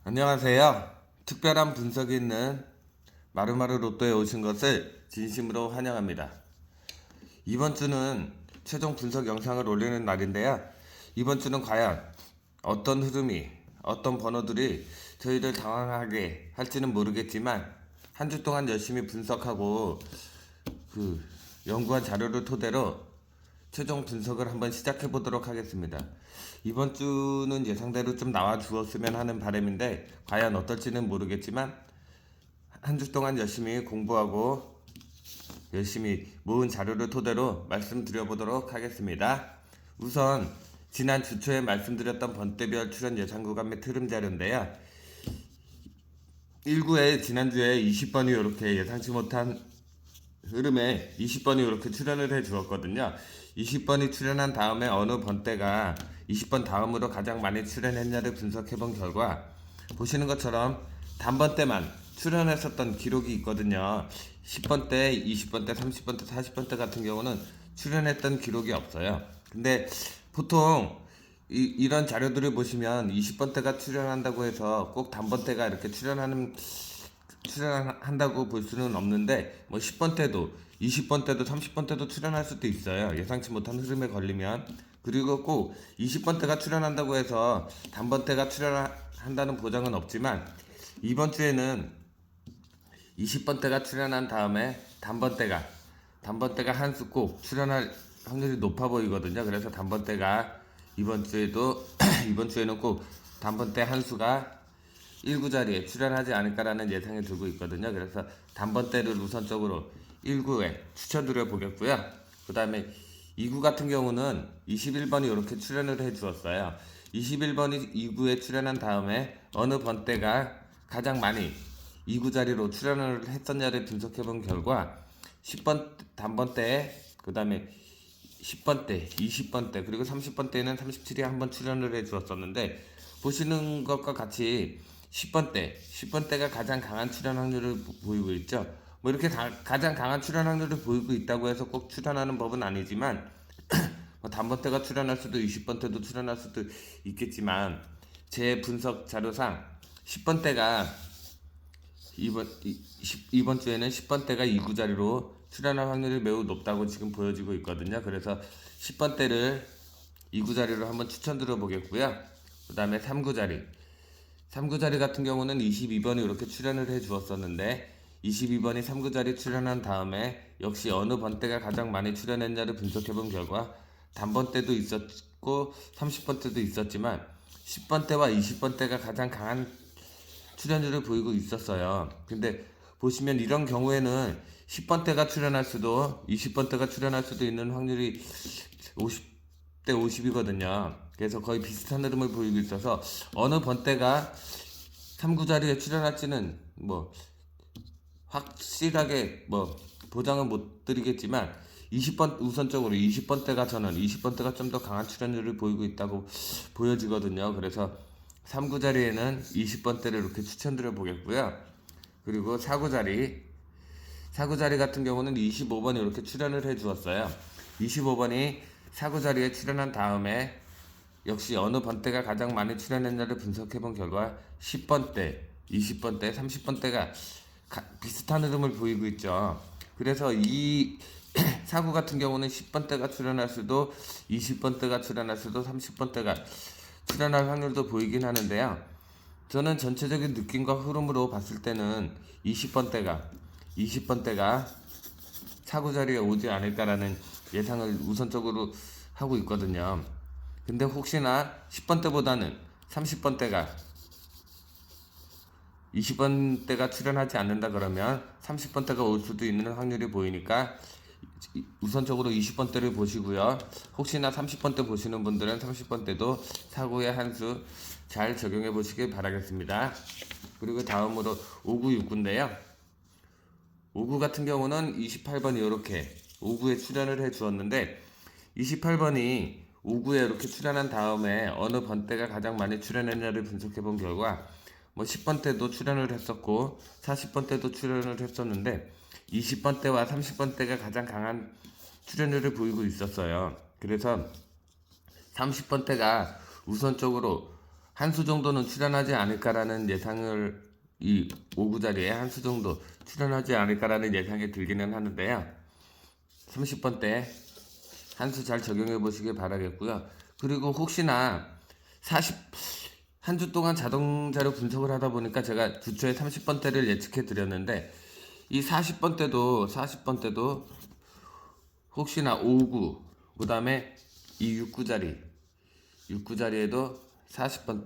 안녕하세요. 특별한 분석이 있는 마루마루 로또에 오신 것을 진심으로 환영합니다. 이번 주는 최종 분석 영상을 올리는 날인데요. 이번 주는 과연 어떤 흐름이, 어떤 번호들이 저희를 당황하게 할지는 모르겠지만 한 주 동안 열심히 분석하고 연구한 자료를 토대로 최종 분석을 한번 시작해 보도록 하겠습니다. 이번 주는 예상대로 좀 나와 주었으면 하는 바람인데 과연 어떨지는 모르겠지만 한 주 동안 열심히 공부하고 열심히 모은 자료를 토대로 말씀드려 보도록 하겠습니다. 우선 지난 주 초에 말씀드렸던 번대별 출연 예상 구간 및 흐름 자료인데요. 1구에 지난주에 20번이 이렇게 예상치 못한 흐름에 20번이 이렇게 출연을 해 주었거든요. 20번이 출연한 다음에 어느 번대가 20번 다음으로 가장 많이 출연했냐를 분석해 본 결과 보시는 것처럼 단번대만 출연했었던 기록이 있거든요. 10번대, 20번대, 30번대, 40번대 같은 경우는 출연했던 기록이 없어요. 근데 보통 이런 자료들을 보시면 20번대가 출연한다고 해서 꼭 단번대가 이렇게 출연한다고 볼 수는 없는데 뭐 10번 때도 20번 때도 30번 때도 출연할 수도 있어요. 예상치 못한 흐름에 걸리면. 그리고 꼭 20번 때가 출연한다고 해서 단번 때가 출연한다는 보장은 없지만 이번 주에는 20번 때가 출연한 다음에 단번 때가 한 수 꼭 출연할 확률이 높아 보이거든요. 그래서 단번 때가 이번 주에도 이번 주에는 꼭 단번 때 한 수가 1구 자리에 출연하지 않을까라는 예상이 들고 있거든요. 그래서 단번대를 우선적으로 1구에 추천드려 보겠고요. 그 다음에 2구 같은 경우는 21번이 이렇게 출연을 해 주었어요. 21번이 2구에 출연한 다음에 어느 번대가 가장 많이 2구 자리로 출연을 했었냐를 분석해 본 결과 10번 단번대에 그 다음에 10번대, 20번대 그리고 30번대에는 37이 한번 출연을 해 주었었는데 보시는 것과 같이 10번대가 가장 강한 출연 확률을 보이고 있죠. 뭐 이렇게 가장 강한 출연 확률을 보이고 있다고 해서 꼭 출연하는 법은 아니지만 뭐 단번대가 출연할 수도 20번대도 출연할 수도 있겠지만 제 분석 자료상 10번대가 이번 주에는 10번대가 2구 자리로 출연할 확률이 매우 높다고 지금 보여지고 있거든요. 그래서 10번대를 2구 자리로 한번 추천드려 보겠고요. 그 다음에 3구 자리 3구 자리 같은 경우는 22번이 이렇게 출연을 해 주었었는데 22번이 3구 자리 출연한 다음에 역시 어느 번대가 가장 많이 출연했냐를 분석해 본 결과 단번대도 있었고 30번대도 있었지만 10번대와 20번대가 가장 강한 출연율을 보이고 있었어요. 근데 보시면 이런 경우에는 10번대가 출연할 수도 20번대가 출연할 수도 있는 확률이 50대 50이거든요. 그래서 거의 비슷한 흐름을 보이고 있어서 어느 번대가 3구 자리에 출연할지는 뭐 확실하게 뭐 보장은 못 드리겠지만 20번 우선적으로 20번대가 저는 20번대가 좀 더 강한 출연율을 보이고 있다고 보여지거든요. 그래서 3구 자리에는 20번대를 이렇게 추천드려 보겠고요. 그리고 4구 자리 같은 경우는 25번이 이렇게 출연을 해 주었어요. 25번이 4구 자리에 출연한 다음에 역시 어느 번대가 가장 많이 출연했냐를 분석해 본 결과 10번대, 20번대, 30번대가 비슷한 흐름을 보이고 있죠. 그래서 이 사구 같은 경우는 10번대가 출연할 수도 20번대가 출연할 수도 30번대가 출연할 확률도 보이긴 하는데요. 저는 전체적인 느낌과 흐름으로 봤을 때는 20번대가 사구 자리에 오지 않을까라는 예상을 우선적으로 하고 있거든요. 근데 혹시나 10번대보다는 30번대가 20번대가 출연하지 않는다 그러면 30번대가 올 수도 있는 확률이 보이니까 우선적으로 20번대를 보시고요. 혹시나 30번대 보시는 분들은 30번대도 사고의 한 수 잘 적용해 보시길 바라겠습니다. 그리고 다음으로 5구, 6구인데요. 5구 같은 경우는 28번이 이렇게 5구에 출연을 해 주었는데 28번이 5구에 이렇게 출연한 다음에 어느 번대가 가장 많이 출연했냐를 분석해 본 결과 뭐 10번 때도 출연을 했었고 40번 때도 출연을 했었는데 20번 때와 30번 때가 가장 강한 출연율을 보이고 있었어요. 그래서 30번 때가 우선적으로 한 수 정도는 출연하지 않을까라는 예상을 이 5구 자리에 한 수 정도 출연하지 않을까라는 예상이 들기는 하는데요. 30번 때 한 수 잘 적용해 보시길 바라겠고요. 그리고 혹시나 한 주 동안 자동차로 분석을 하다 보니까 제가 주초에 30번 대를 예측해 드렸는데 이 40번 때도 혹시나 5구 그 다음에 이 6구 자리에도 40번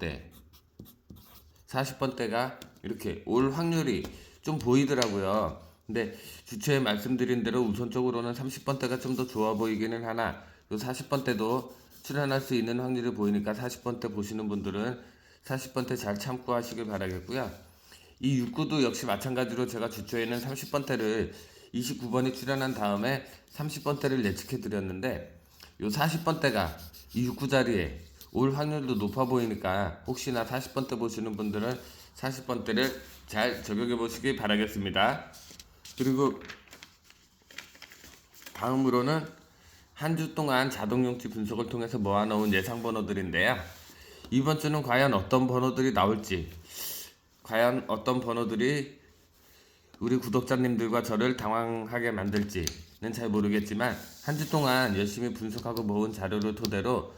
대가 이렇게 올 확률이 좀 보이더라고요. 근데 주초에 말씀드린 대로 우선적으로는 30번 대가 좀 더 좋아 보이기는 하나 요 40번 대도 출연할 수 있는 확률이 보이니까 40번 대 보시는 분들은 40번 대 잘 참고하시길 바라겠고요. 이 6구도 역시 마찬가지로 제가 주초에는 30번 대를 29번이 출연한 다음에 30번 대를 예측해 드렸는데 요 40번 대가 이 6구 자리에 올 확률도 높아 보이니까 혹시나 40번 대 보시는 분들은 40번 대를 잘 적용해 보시길 바라겠습니다. 그리고 다음으로는 한 주 동안 자동용지 분석을 통해서 모아놓은 예상 번호들인데요. 이번 주는 과연 어떤 번호들이 나올지, 과연 어떤 번호들이 우리 구독자님들과 저를 당황하게 만들지는 잘 모르겠지만 한 주 동안 열심히 분석하고 모은 자료를 토대로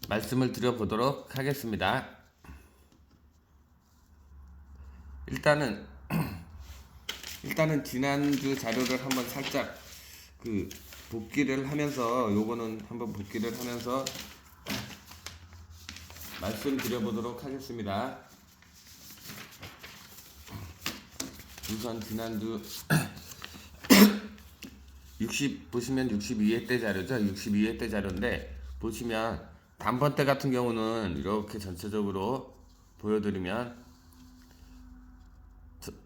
말씀을 드려보도록 하겠습니다. 일단은 지난주 자료를 한번 살짝 복기를 하면서 요거는 한번 복기를 하면서 말씀드려보도록 하겠습니다. 우선 지난주 보시면 62회 때 자료죠. 62회 때 자료인데 보시면 단번대 같은 경우는 이렇게 전체적으로 보여드리면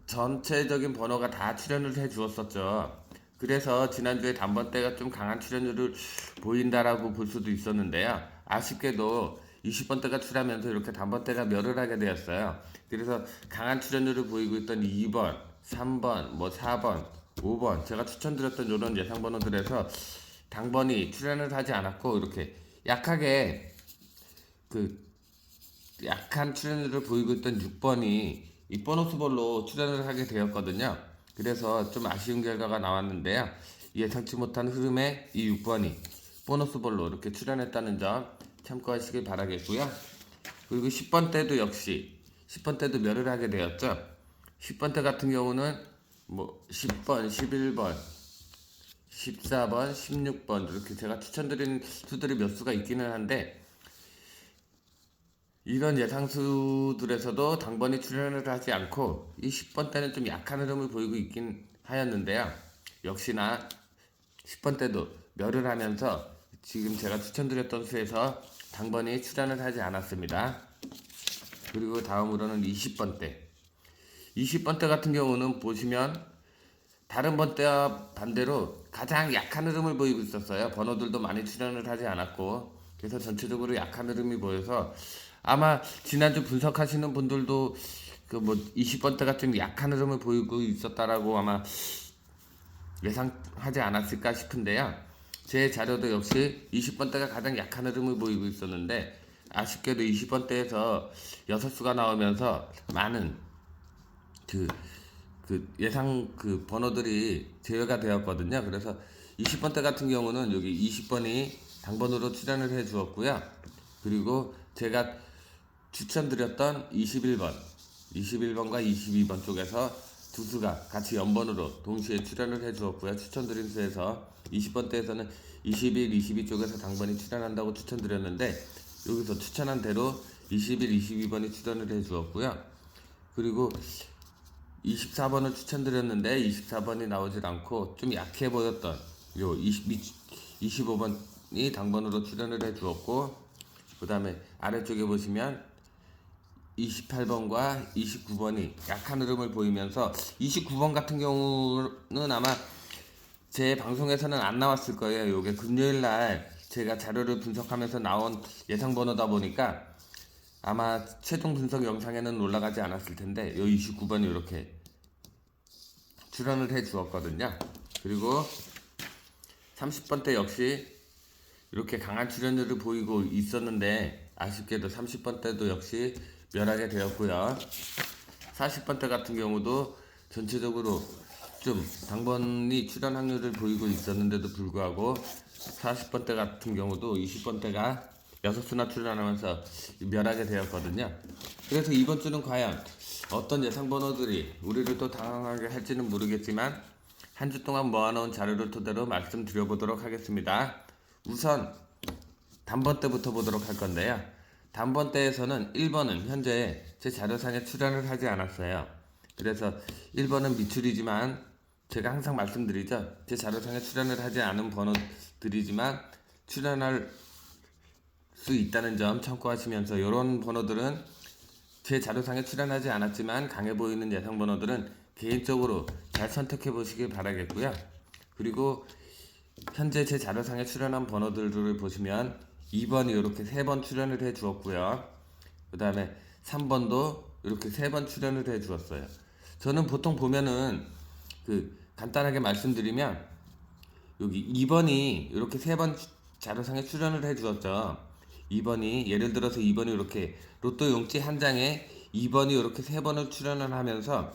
전체적인 번호가 다 출연을 해 주었었죠. 그래서 지난주에 단번대가 좀 강한 출연율을 보인다라고 볼 수도 있었는데요. 아쉽게도 20번대가 출하면서 이렇게 단번대가 멸을 하게 되었어요. 그래서 강한 출연율을 보이고 있던 2번, 3번, 4번, 5번 제가 추천드렸던 이런 예상 번호들에서 당번이 출연을 하지 않았고 이렇게 약하게 약한 출연율을 보이고 있던 6번이 이 보너스볼로 출연을 하게 되었거든요. 그래서 좀 아쉬운 결과가 나왔는데요. 예상치 못한 흐름에 이 6번이 보너스볼로 이렇게 출연했다는 점 참고하시길 바라겠고요. 그리고 10번 때도 역시 10번 때도 멸을 하게 되었죠. 10번 때 같은 경우는 10번, 11번, 14번, 16번 이렇게 제가 추천드린 수들이 몇 수가 있기는 한데 이런 예상수들에서도 당번이 출연을 하지 않고 이 10번 때는 좀 약한 흐름을 보이고 있긴 하였는데요. 역시나 10번 때도 멸을 하면서 지금 제가 추천드렸던 수에서 당번이 출연을 하지 않았습니다. 그리고 다음으로는 20번 때. 20번 때 같은 경우는 보시면 다른 번 때와 반대로 가장 약한 흐름을 보이고 있었어요. 번호들도 많이 출연을 하지 않았고 그래서 전체적으로 약한 흐름이 보여서 아마 지난주 분석하시는 분들도 20번 때가 좀 약한 흐름을 보이고 있었다라고 아마 예상하지 않았을까 싶은데요. 제 자료도 역시 20번 때가 가장 약한 흐름을 보이고 있었는데 아쉽게도 20번 때에서 6수가 나오면서 많은 예상 번호들이 제외가 되었거든요. 그래서 20번 때 같은 경우는 여기 20번이 당번으로 출연을 해 주었고요. 그리고 제가 추천드렸던 21번과 22번 쪽에서 두 수가 같이 연번으로 동시에 출연을 해 주었고요. 추천드린 수에서 20번 때에서는 21, 22 쪽에서 당번이 출연한다고 추천드렸는데 여기서 추천한 대로 21, 22번이 출연을 해 주었고요. 그리고 24번을 추천드렸는데 24번이 나오질 않고 좀 약해 보였던 요 25번이 당번으로 출연을 해 주었고 그 다음에 아래쪽에 보시면 28번과 29번이 약한 흐름을 보이면서 29번 같은 경우는 아마 제 방송에서는 안 나왔을 거예요. 요게 금요일날 제가 자료를 분석하면서 나온 예상 번호다 보니까 아마 최종 분석 영상에는 올라가지 않았을 텐데 요 29번이 이렇게 출연을 해 주었거든요. 그리고 30번 때 역시 이렇게 강한 출연율을 보이고 있었는데 아쉽게도 30번 때도 역시 멸하게 되었고요. 40번 때 같은 경우도 전체적으로 좀 당번이 출연 확률을 보이고 있었는데도 불구하고 40번 때 같은 경우도 20번 때가 6수나 출연하면서 멸하게 되었거든요. 그래서 이번 주는 과연 어떤 예상 번호들이 우리를 또 당황하게 할지는 모르겠지만 한 주 동안 모아놓은 자료를 토대로 말씀드려보도록 하겠습니다. 우선 단번 때부터 보도록 할 건데요. 단번 때에서는 1번은 현재 제 자료상에 출연을 하지 않았어요. 그래서 1번은 미출이지만 제가 항상 말씀드리죠. 제 자료상에 출연을 하지 않은 번호들이지만 출연할 수 있다는 점 참고하시면서 이런 번호들은 제 자료상에 출연하지 않았지만 강해 보이는 예상 번호들은 개인적으로 잘 선택해 보시길 바라겠고요. 그리고 현재 제 자료상에 출연한 번호들을 보시면 2번이 이렇게 3번 출연을 해 주었고요. 그 다음에 3번도 이렇게 3번 출연을 해 주었어요. 저는 보통 보면은 간단하게 말씀드리면 여기 2번이 이렇게 3번 자료상에 출연을 해 주었죠. 2번이 예를 들어서 2번이 이렇게 로또 용지 한 장에 2번이 이렇게 3번을 출연을 하면서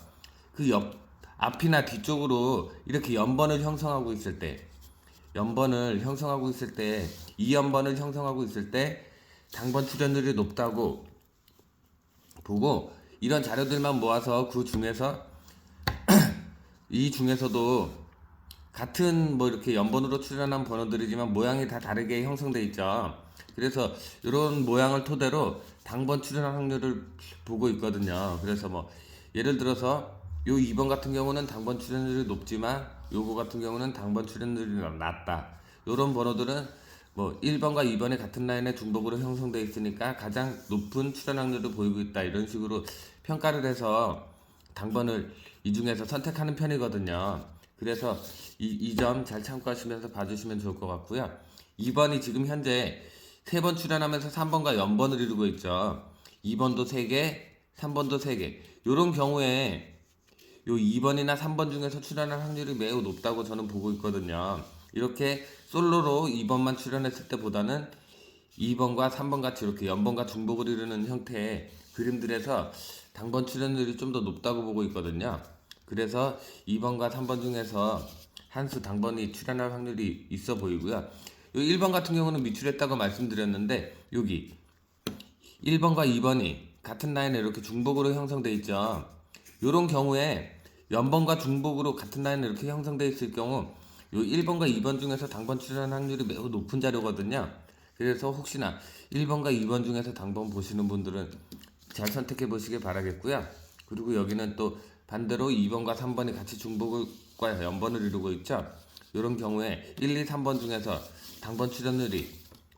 그 옆 앞이나 뒤쪽으로 이렇게 연번을 형성하고 있을 때 이 연번을 형성하고 있을 때 당번 출연율이 높다고 보고 이런 자료들만 모아서 그 중에서 이 중에서도 같은 뭐 이렇게 연번으로 출연한 번호들이지만 모양이 다 다르게 형성돼 있죠. 그래서 이런 모양을 토대로 당번 출연 확률을 보고 있거든요. 그래서 뭐 예를 들어서 요 2번 같은 경우는 당번 출연율이 높지만 요거 같은 경우는 당번 출연율이 낮다. 요런 번호들은 뭐 1번과 2번이 같은 라인의 중복으로 형성되어 있으니까 가장 높은 출연 확률을 보이고 있다. 이런 식으로 평가를 해서 당번을 이 중에서 선택하는 편이거든요. 그래서 이 점 잘 참고하시면서 봐주시면 좋을 것 같고요. 2번이 지금 현재 3번 출연하면서 3번과 연번을 이루고 있죠. 2번도 3개, 3번도 3개. 이런 경우에 요 2번이나 3번 중에서 출연할 확률이 매우 높다고 저는 보고 있거든요. 이렇게 솔로로 2번만 출연했을 때보다는 2번과 3번 같이 이렇게 연번과 중복을 이루는 형태의 그림들에서 당번 출연율이 좀 더 높다고 보고 있거든요. 그래서 2번과 3번 중에서 한 수 당번이 출연할 확률이 있어 보이고요. 요 1번 같은 경우는 미출했다고 말씀드렸는데 여기 1번과 2번이 같은 라인에 이렇게 중복으로 형성되어 있죠. 이런 경우에 연번과 중복으로 같은 라인에 이렇게 형성되어 있을 경우 요 1번과 2번 중에서 당번 출연 확률이 매우 높은 자료거든요. 그래서 혹시나 1번과 2번 중에서 당번 보시는 분들은 잘 선택해 보시길 바라겠고요. 그리고 여기는 또 반대로 2번과 3번이 같이 중복과 연번을 이루고 있죠. 이런 경우에 1, 2, 3번 중에서 당번 출연율이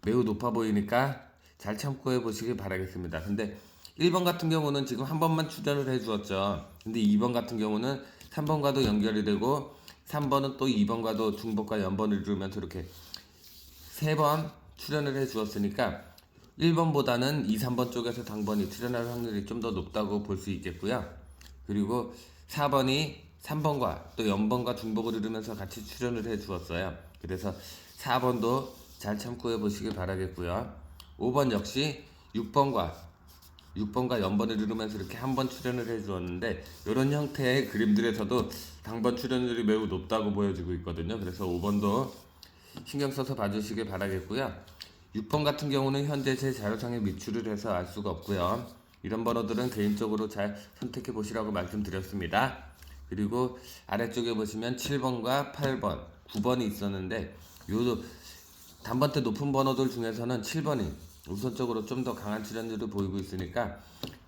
매우 높아 보이니까 잘 참고해 보시길 바라겠습니다. 근데 1번 같은 경우는 지금 한 번만 출연을 해 주었죠. 근데 2번 같은 경우는 3번과도 연결이 되고 3번은 또 2번과도 중복과 연번을 이루면서 이렇게 3번 출연을 해 주었으니까 1번보다는 2, 3번 쪽에서 당번이 출연할 확률이 좀 더 높다고 볼 수 있겠고요. 그리고 4번이 3번과 또 연번과 중복을 이루면서 같이 출연을 해 주었어요. 그래서 4번도 잘 참고해 보시길 바라겠고요. 5번 역시 6번과 연번을 이루면서 이렇게 한 번 출연을 해 주었는데 이런 형태의 그림들에서도 당번 출연율이 매우 높다고 보여지고 있거든요. 그래서 5번도 신경 써서 봐주시길 바라겠고요. 6번 같은 경우는 현재 제 자료상에 미출을 해서 알 수가 없고요. 이런 번호들은 개인적으로 잘 선택해 보시라고 말씀드렸습니다. 그리고 아래쪽에 보시면 7번과 8번, 9번이 있었는데 요 단번 때 높은 번호들 중에서는 7번이 우선적으로 좀 더 강한 출연율을 보이고 있으니까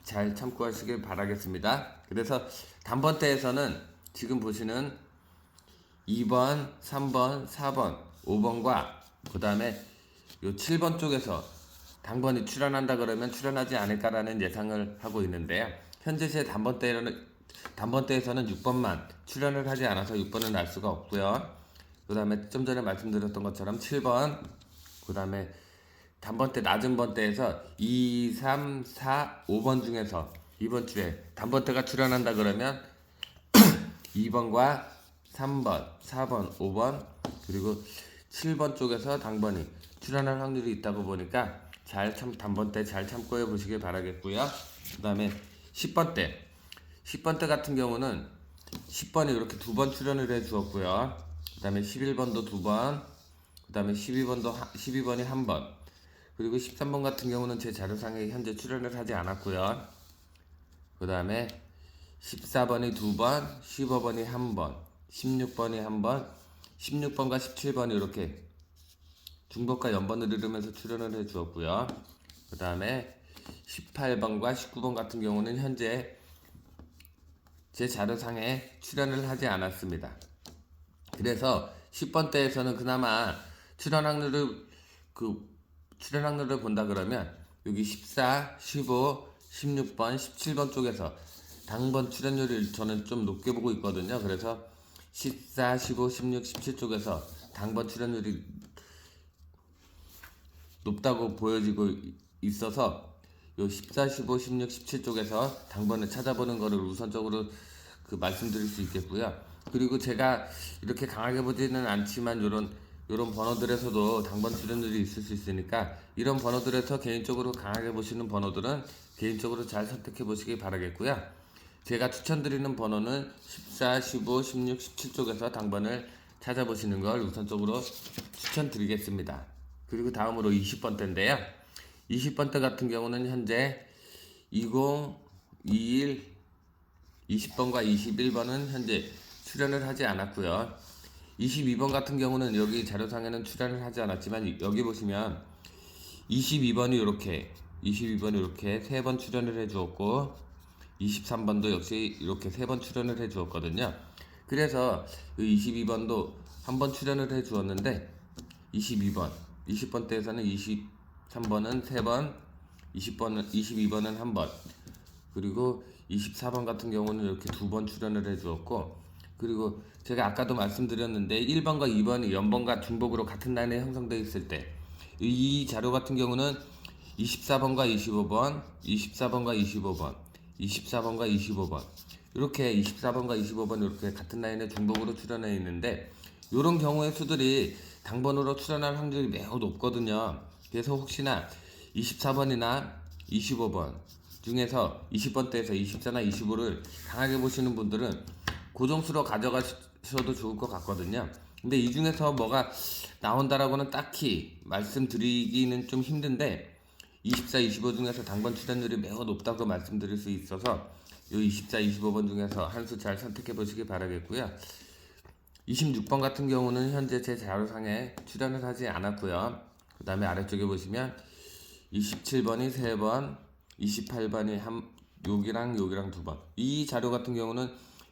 잘 참고하시길 바라겠습니다. 그래서 단번 때에서는 지금 보시는 2번, 3번, 4번, 5번과 그 다음에 요 7번 쪽에서 당번이 출연한다 그러면 출연하지 않을까라는 예상을 하고 있는데요. 현재 제 단번대에서는 6번만 출연을 하지 않아서 6번은 알 수가 없고요. 그 다음에 좀 전에 말씀드렸던 것처럼 7번, 그 다음에 단번대 낮은 번대에서 2, 3, 4, 5번 중에서 이번 주에 단번대가 출연한다 그러면 2번과 3번, 4번, 5번 그리고 7번 쪽에서 당번이 출연할 확률이 있다고 보니까 단번대 잘 참고해 보시길 바라겠고요. 그 다음에 10번 때 10번 때 같은 경우는 10번이 이렇게 두 번 출연을 해 주었고요. 그 다음에 11번도 두 번, 그 다음에 12번이 한 번, 그리고 13번 같은 경우는 제 자료상에 현재 출연을 하지 않았고요. 그 다음에 14번이 두 번, 15번이 한 번, 16번이 한 번, 16번과 17번이 이렇게 중복과 연번을 이루면서 출연을 해 주었고요. 그 다음에 18번과 19번 같은 경우는 현재 제 자료상에 출연을 하지 않았습니다. 그래서 10번 때에서는 그나마 출연 확률을 본다 그러면 여기 14, 15, 16번, 17번 쪽에서 당번 출연율을 저는 좀 높게 보고 있거든요. 그래서 14, 15, 16, 17 쪽에서 당번 출연율이 높다고 보여지고 있어서 요 14, 15, 16, 17 쪽에서 당번을 찾아보는 거를 우선적으로 말씀드릴 수 있겠고요. 그리고 제가 이렇게 강하게 보지는 않지만 요런 번호들에서도 당번 출연율이 있을 수 있으니까 이런 번호들에서 개인적으로 강하게 보시는 번호들은 개인적으로 잘 선택해 보시기 바라겠고요. 제가 추천드리는 번호는 14, 15, 16, 17 쪽에서 당번을 찾아보시는 걸 우선적으로 추천드리겠습니다. 그리고 다음으로 20번 때인데요. 20번 때 같은 경우는 현재 20, 21, 20번과 21번은 현재 출연을 하지 않았고요. 22번 같은 경우는 여기 자료상에는 출연을 하지 않았지만 여기 보시면 22번이 이렇게 세 번 출연을 해 주었고 23번도 역시 이렇게 세 번 출연을 해 주었거든요. 그래서 22번도 한 번 출연을 해 주었는데 20번 때에서는 23번은 3번, 22번은 한 번, 그리고 24번 같은 경우는 이렇게 두 번 출연을 해 주었고, 그리고 제가 아까도 말씀드렸는데 1번과 2번이 연번과 중복으로 같은 라인에 형성되어 있을 때 이 자료 같은 경우는 24번과 25번, 24번과 25번, 24번과 25번 이렇게 24번과 25번 이렇게 같은 라인에 중복으로 출연해 있는데 이런 경우의 수들이 당번으로 출연할 확률이 매우 높거든요. 그래서 혹시나 24번이나 25번 중에서 20번대에서 24나 25를 강하게 보시는 분들은 고정수로 가져가셔도 좋을 것 같거든요. 근데 이 중에서 뭐가 나온다라고는 딱히 말씀드리기는 좀 힘든데 24, 25 중에서 당번 출연율이 매우 높다고 말씀드릴 수 있어서 이 24, 25번 중에서 한 수 잘 선택해 보시기 바라겠고요. 26번 같은 경우는 현재 제 자료상에 출연을 하지 않았고요. 그 다음에 아래쪽에 보시면 27번이 3번, 28번이 여기랑 2번. 이 자료 같은 경우는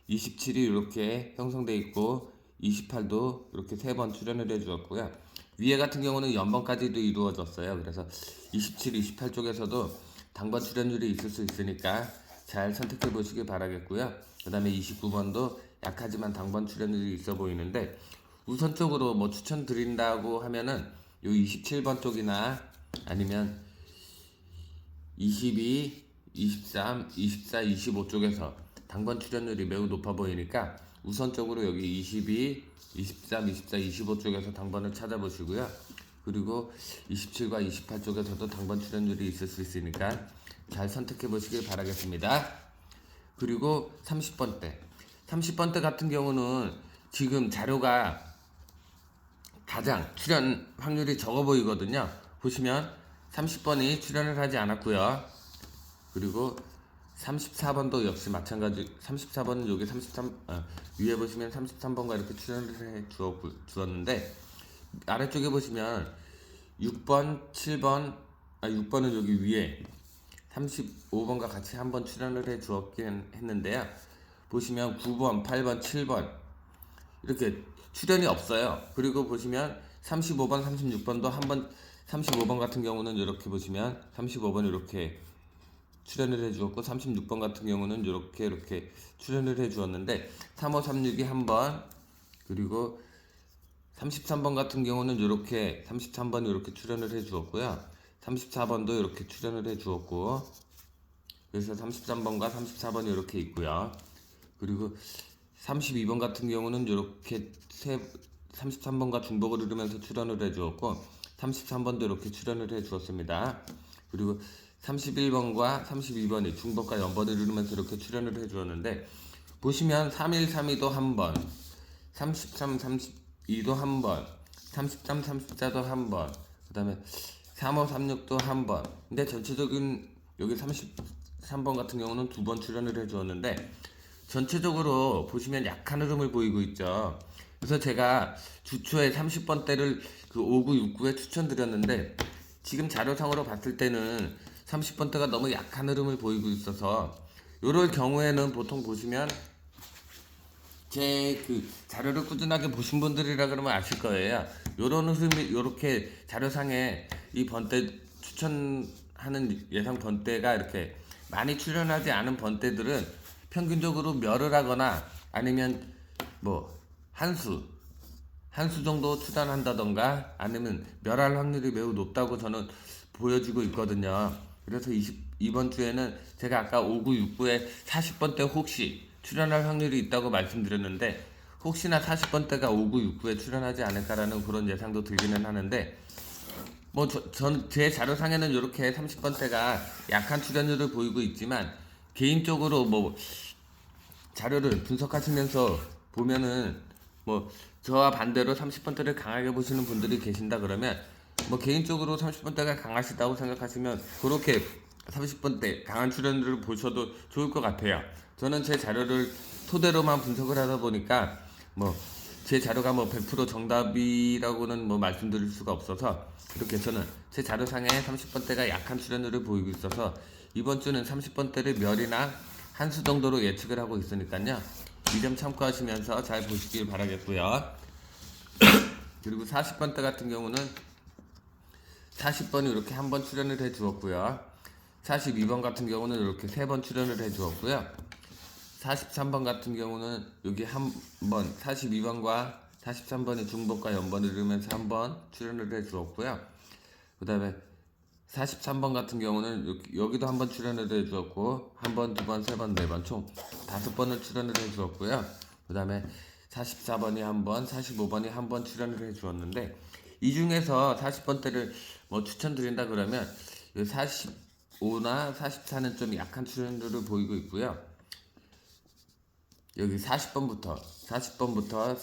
27이 이렇게 형성되어 있고 28도 이렇게 3번 출연을 해주었고요. 위에 같은 경우는 연번까지도 이루어졌어요. 그래서 27, 28 쪽에서도 당번 출연율이 있을 수 있으니까 잘 선택해 보시기 바라겠고요. 그 다음에 29번도 약하지만 당번 출연율이 있어 보이는데 우선적으로 뭐 추천드린다고 하면은 요 27번 쪽이나 아니면 22, 23, 24, 25 쪽에서 당번 출연율이 매우 높아 보이니까 우선적으로 여기 22, 23, 24, 25 쪽에서 당번을 찾아보시고요. 그리고 27과 28 쪽에서도 당번 출연율이 있을 수 있으니까 잘 선택해 보시길 바라겠습니다. 그리고 30번 때 30번 때 같은 경우는 지금 자료가 가장 출연 확률이 적어 보이거든요. 보시면 30번이 출연을 하지 않았고요. 그리고 34번도 역시 마찬가지. 34번은 여기 위에 보시면 33번과 이렇게 출연을 해 주었는데 아래쪽에 보시면 6번, 7번, 6번은 여기 위에 35번과 같이 한번 출연을 해 주었긴 했는데요. 보시면 9번, 8번, 7번 이렇게 출연이 없어요. 그리고 보시면 35번, 36번도 한번 35번 같은 경우는 이렇게 보시면 35번 이렇게 출연을 해 주었고 36번 같은 경우는 이렇게 출연을 해 주었는데 3536이 한번 그리고 33번 같은 경우는 이렇게 33번 이렇게 출연을 해 주었고요. 34번도 이렇게 출연을 해 주었고 그래서 33번과 34번이 이렇게 있고요. 그리고 32번 같은 경우는 이렇게 33번과 중복을 이루면서 출연을 해 주었고 33번도 이렇게 출연을 해 주었습니다. 그리고 31번과 32번이 중복과 연번을 이루면서 이렇게 출연을 해 주었는데, 보시면 3132도 한 번, 33, 32도 한 번, 33, 34도 한 번, 그 다음에 35, 36도 한 번. 근데 전체적인 여기 33번 같은 경우는 두 번 출연을 해 주었는데, 전체적으로 보시면 약한 흐름을 보이고 있죠. 그래서 제가 주초에 30번대를 그 59, 69에 추천드렸는데, 지금 자료상으로 봤을 때는 30번대가 너무 약한 흐름을 보이고 있어서, 요럴 경우에는 보통 보시면 제 그 자료를 꾸준하게 보신 분들이라 그러면 아실 거예요. 요런 흐름이, 요렇게 자료상에 이 번대 추천하는 예상 번대가 이렇게 많이 출연하지 않은 번대들은 평균적으로 멸을 하거나 아니면 뭐 한 수 정도 출연한다던가 아니면 멸할 확률이 매우 높다고 저는 보여지고 있거든요. 그래서 이번 주에는 제가 아까 59, 69에 40번대 혹시 출연할 확률이 있다고 말씀드렸는데, 혹시나 40번대가 59, 69에 출연하지 않을까라는 그런 예상도 들기는 하는데, 뭐 제 자료상에는 이렇게 30번대가 약한 출연율을 보이고 있지만, 개인적으로 뭐 자료를 분석하시면서 보면은 뭐 저와 반대로 30번대를 강하게 보시는 분들이 계신다 그러면, 뭐 개인적으로 30번대가 강하시다고 생각하시면 그렇게 30번대 강한 출연들을 보셔도 좋을 것 같아요. 저는 제 자료를 토대로만 분석을 하다 보니까 뭐 제 자료가 뭐 100% 정답이라고는 뭐 말씀드릴 수가 없어서, 이렇게 저는 제 자료상에 30번대가 약한 출연율을 보이고 있어서 이번 주는 30번대를 멸이나 한 수 정도로 예측을 하고 있으니까요. 이 점 참고하시면서 잘 보시길 바라겠고요. 그리고 40번대 같은 경우는 40번이 이렇게 한 번 출연을 해 주었고요. 42번 같은 경우는 이렇게 세 번 출연을 해 주었고요. 43번 같은 경우는 여기 한 번, 42번과 43번이 중복과 연번을 이루면서 한 번 출연을 해 주었고요. 그 다음에 43번 같은 경우는 여기도 한 번 출연을 해 주었고, 한 번, 두 번, 세 번, 네 번, 총 5번을 출연을 해 주었고요. 그 다음에 44번이 한 번, 45번이 한 번 출연을 해 주었는데, 이 중에서 40번대를 뭐 추천드린다 그러면 45나 44는 좀 약한 출연율을 보이고 있고요. 여기 40번부터 40번,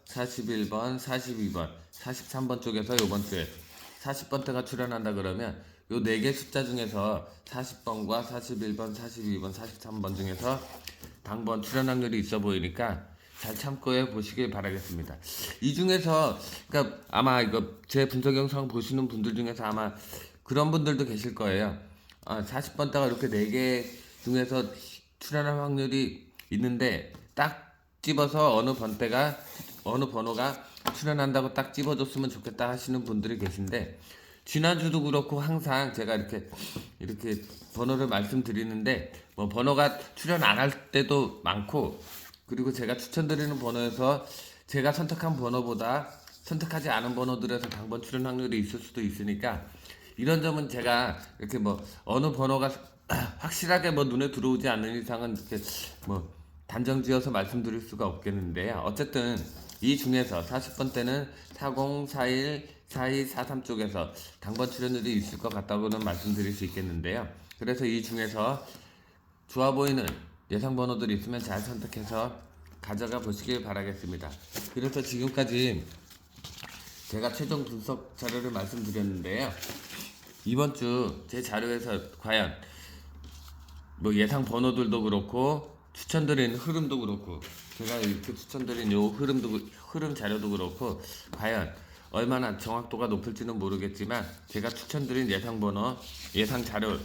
41번, 42번, 43번 쪽에서 이번 주에 40번대가 출연한다 그러면 요 4개 숫자 중에서 40번과 41번, 42번, 43번 중에서 당번 출연 확률이 있어 보이니까 잘 참고해 보시길 바라겠습니다. 이 중에서 그러니까 아마 이거 제 분석 영상 보시는 분들 중에서 아마 그런 분들도 계실 거예요. 40번대가 이렇게 4개 중에서 출연할 확률이 있는데 딱 집어서 어느 번호가 출연한다고 딱 집어줬으면 좋겠다 하시는 분들이 계신데, 지난주도 그렇고 항상 제가 이렇게 번호를 말씀드리는데, 뭐 번호가 출연 안 할 때도 많고, 그리고 제가 추천드리는 번호에서 제가 선택한 번호보다 선택하지 않은 번호들에서 당번 출연 확률이 있을 수도 있으니까, 이런 점은 제가 이렇게 뭐 어느 번호가 확실하게 뭐 눈에 들어오지 않는 이상은 이렇게 뭐 단정지어서 말씀드릴 수가 없겠는데요. 어쨌든 이 중에서 40번대는 40, 41, 42, 43 쪽에서 당번 출연율이 있을 것 같다고는 말씀드릴 수 있겠는데요. 그래서 이 중에서 좋아 보이는 예상 번호들이 있으면 잘 선택해서 가져가 보시길 바라겠습니다. 그래서 지금까지 제가 최종 분석 자료를 말씀드렸는데요. 이번 주 제 자료에서 과연 뭐 예상 번호들도 그렇고 추천드린 흐름도 그렇고 제가 이렇게 추천드린 요 흐름 자료도 그렇고 과연 얼마나 정확도가 높을지는 모르겠지만, 제가 추천드린 예상 번호, 예상 자료를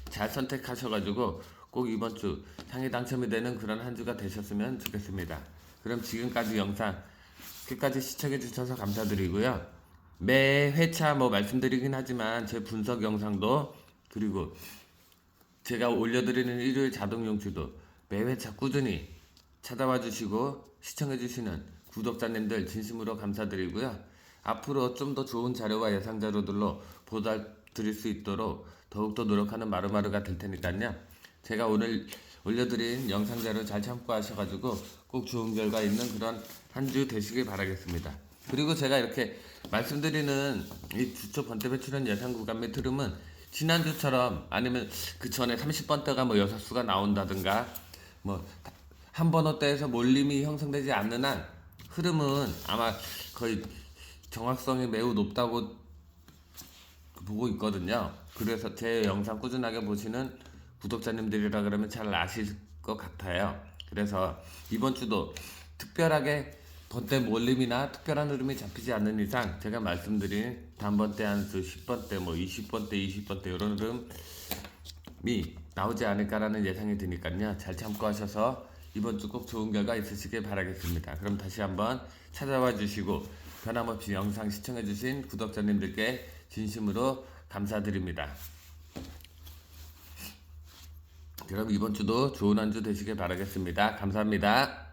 잘 선택하셔가지고 꼭 이번 주 상위 당첨이 되는 그런 한 주가 되셨으면 좋겠습니다. 그럼 지금까지 영상 끝까지 시청해 주셔서 감사드리고요. 매 회차 뭐 말씀드리긴 하지만 제 분석 영상도, 그리고 제가 올려드리는 일요일 자동 용치도 매 회차 꾸준히 찾아와 주시고 시청해 주시는 구독자님들 진심으로 감사드리고요. 앞으로 좀 더 좋은 자료와 예상 자료들로 보답드릴 수 있도록 더욱더 노력하는 마루마루가 될 테니까요. 제가 오늘 올려드린 영상 자료 잘 참고하셔가지고 꼭 좋은 결과 있는 그런 한 주 되시길 바라겠습니다. 그리고 제가 이렇게 말씀드리는 이 주초 번대배 출현 예상 구간 및 흐름은 지난주처럼 아니면 그 전에 30번대가 뭐 6수가 나온다든가 뭐 한 번호대에서 몰림이 형성되지 않는 한 흐름은 아마 거의 정확성이 매우 높다고 보고 있거든요. 그래서 제 영상 꾸준하게 보시는 구독자님들이라 그러면 잘 아실 것 같아요. 그래서 이번 주도 특별하게 번대 몰림이나 특별한 흐름이 잡히지 않는 이상 제가 말씀드린 단번대 한수 10번대 뭐 20번대 20번대 이런 흐름이 나오지 않을까라는 예상이 드니까요. 잘 참고하셔서 이번 주 꼭 좋은 결과 있으시길 바라겠습니다. 그럼 다시 한번 찾아와 주시고 변함없이 영상 시청해 주신 구독자님들께 진심으로 감사드립니다. 그럼 이번 주도 좋은 한 주 되시길 바라겠습니다. 감사합니다.